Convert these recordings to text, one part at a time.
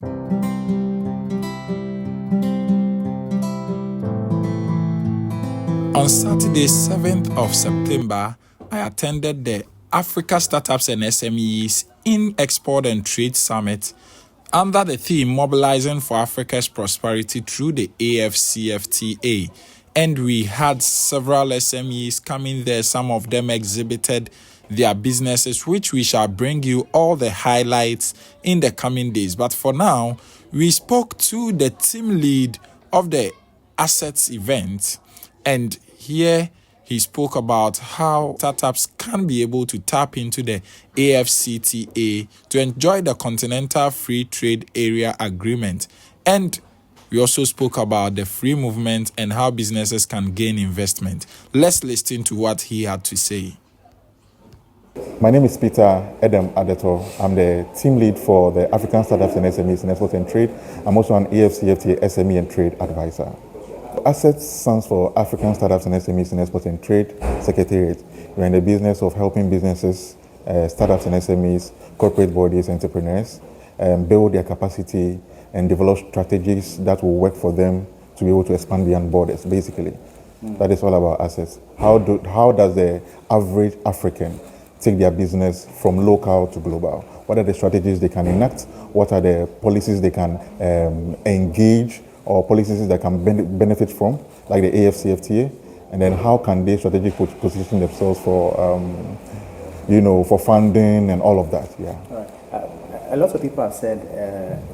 On Saturday, 7th of September, I attended the African Startups and SMEs in Export and Trade Summit under the theme Mobilizing for Africa's Prosperity through the AfCFTA. And we had several SMEs coming there. Some of them exhibited their businesses, which we shall bring you all the highlights in the coming days. But for now, we spoke to the team lead of the Assets event, and here he spoke about how startups can be able to tap into the AfCFTA to enjoy the Continental Free Trade Area agreement. And we also spoke about the free movement and how businesses can gain investment. Let's listen to what he had to say. My name is Peter Adetor. I'm the team lead for the African Startups and SMEs in Export and Trade. I'm also an AfCFTA SME and Trade advisor. Assets stands for African Startups and SMEs in Export and Trade Secretariat. We're in the business of helping businesses, startups and SMEs, corporate bodies, entrepreneurs, build their capacity and develop strategies that will work for them to be able to expand beyond borders, basically. That is all about assets. How does the average African take their business from local to global? What are the strategies they can enact? What are the policies they can engage, or policies that can benefit from, like the AfCFTA? And then how can they strategically position themselves for, for funding and all of that? Yeah. All right. A lot of people have said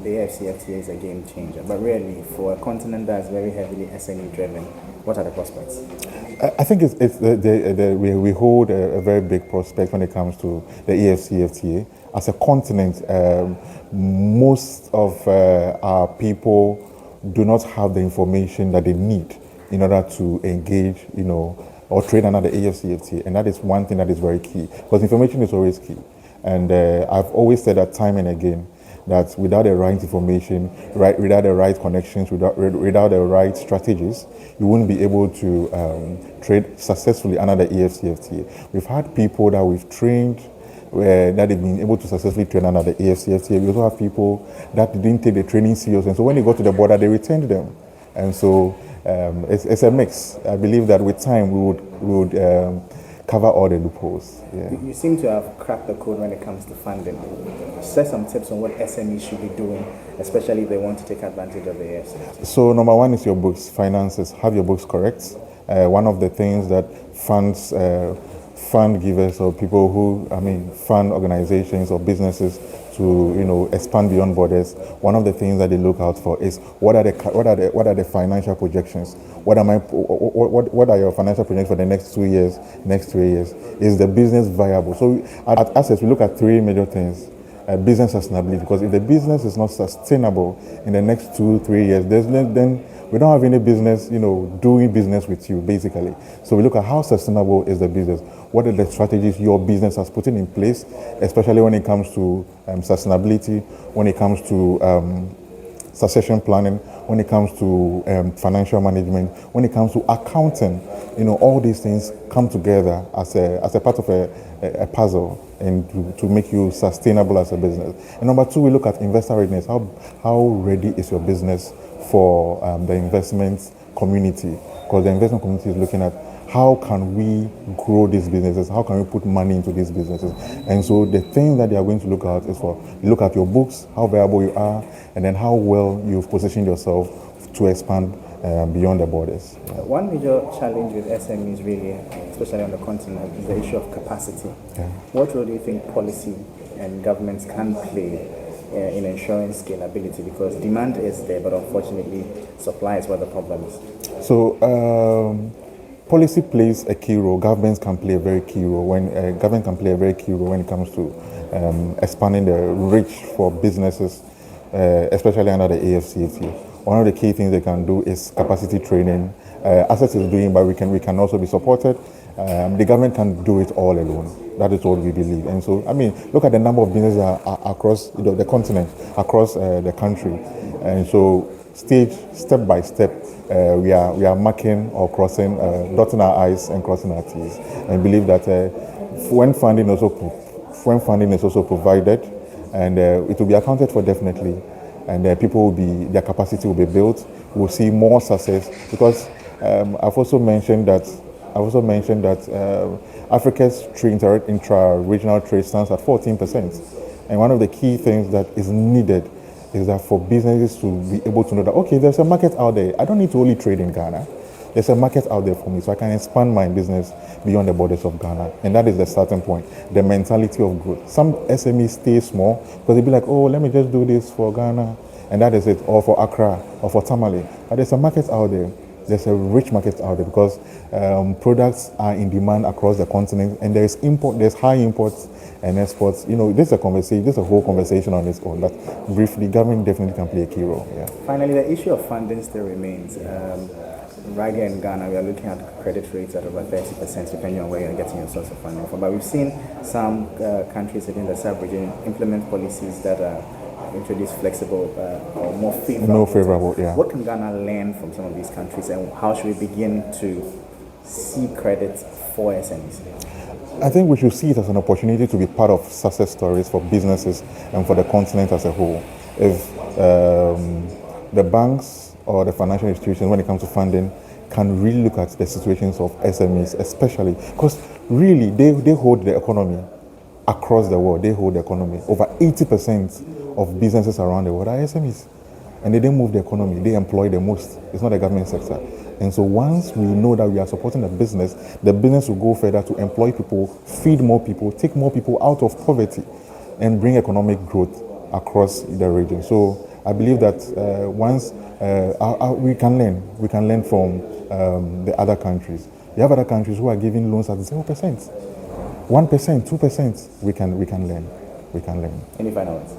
the AfCFTA is a game changer, but really, for a continent that is very heavily SME driven, what are the prospects? I think we hold a very big prospect when it comes to the AfCFTA. As a continent, most of our people do not have the information that they need in order to engage, or trade under the AfCFTA, and that is one thing that is very key, because information is always key. And I've always said that time and again, that without the right information, without the right connections, without the right strategies, you wouldn't be able to trade successfully under the AfCFTA. We've had people that we've trained that they've been able to successfully train under the AfCFTA. We also have people that didn't take the training serious, and so when they got to the border, they returned them. And so it's a mix. I believe that with time, we would cover all the loopholes. Yeah. You seem to have cracked the code when it comes to funding. Share some tips on what SMEs should be doing, especially if they want to take advantage of the AfCFTA. So number one is your books, finances. Have your books correct. One of the things that fund givers or people who, fund organizations or businesses to, expand beyond borders. One of the things that they look out for is what are the financial projections? What are your financial projections for the next 2 years, next 3 years? Is the business viable? So at Assets, we look at three major things. Business sustainability, because if the business is not sustainable in the next 2-3 years, then we don't have any business, doing business with you, basically. So we look at how sustainable is the business. What are the strategies your business has put in place, especially when it comes to sustainability, when it comes to succession planning, when it comes to financial management, when it comes to accounting. All these things come together as a part of a puzzle and to make you sustainable as a business. And number two, we look at investor readiness. How ready is your business for the investment community? Because the investment community is looking at how can we grow these businesses? How can we put money into these businesses? And so the thing that they are going to look at is look at your books, how viable you are, and then how well you've positioned yourself to expand beyond the borders. Yeah. One major challenge with SMEs really, especially on the continent, is the issue of capacity. Yeah. What role do you think policy and governments can play in ensuring scalability? Because demand is there, but unfortunately supply is where the problem is. So policy plays a key role. Governments can play a very key role when it comes to expanding the reach for businesses, especially under the AfCFTA. One of the key things they can do is capacity training. Assets is doing, but we can also be supported. The government can do it all alone. That is what we believe. And so, look at the number of businesses across the continent, across the country. And so, step by step, we are marking or crossing, dotting our I's and crossing our T's. And believe that when funding is also provided, and it will be accounted for definitely, and people will be, their capacity will be built. We'll see more success because I've also mentioned that Africa's intra-regional trade stands at 14%. And one of the key things that is needed is that for businesses to be able to know that, okay, there's a market out there. I don't need to only trade in Ghana. There's a market out there for me, so I can expand my business beyond the borders of Ghana. And that is the starting point, the mentality of growth. Some SMEs stay small because they'll be like, oh, let me just do this for Ghana, and that is it, or for Accra, or for Tamale. But there's a market out there. There's a rich market out there because products are in demand across the continent, and there's high imports and exports. This is a conversation. This is a whole conversation on its own. But briefly, government definitely can play a key role. Yeah. Finally, the issue of funding still remains. Right here in Ghana, we are looking at credit rates at over 30%, depending on where you're getting your source of funding from. But we've seen some countries within the sub-region implement policies that introduce flexible or more favorable. Yeah. What can Ghana learn from some of these countries, and how should we begin to see credit for SMEs? I think we should see it as an opportunity to be part of success stories for businesses and for the continent as a whole. If the banks or the financial institutions, when it comes to funding, can really look at the situations of SMEs, especially because really they hold the economy across the world. They hold the economy. Over 80% of businesses around the world are SMEs, and they didn't move the economy. They employ the most. It's not the government sector. And so once we know that we are supporting the business will go further to employ people, feed more people, take more people out of poverty, and bring economic growth across the region. So I believe that once we can learn from the other countries. You have other countries who are giving loans at 0%, 1%, 2%. We can learn. Any final words?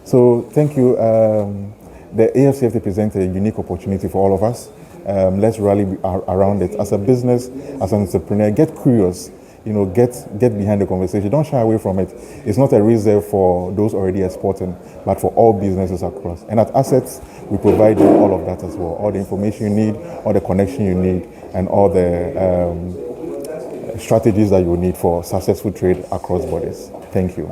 So thank you. The AfCFTA presents a unique opportunity for all of us. Let's rally around it. As a business, as an entrepreneur, get curious. Get behind the conversation. Don't shy away from it. It's not a reserve for those already exporting, but for all businesses across. And at Assets, we provide you all of that as well. All the information you need, all the connection you need, and all the strategies that you need for successful trade across borders. Thank you.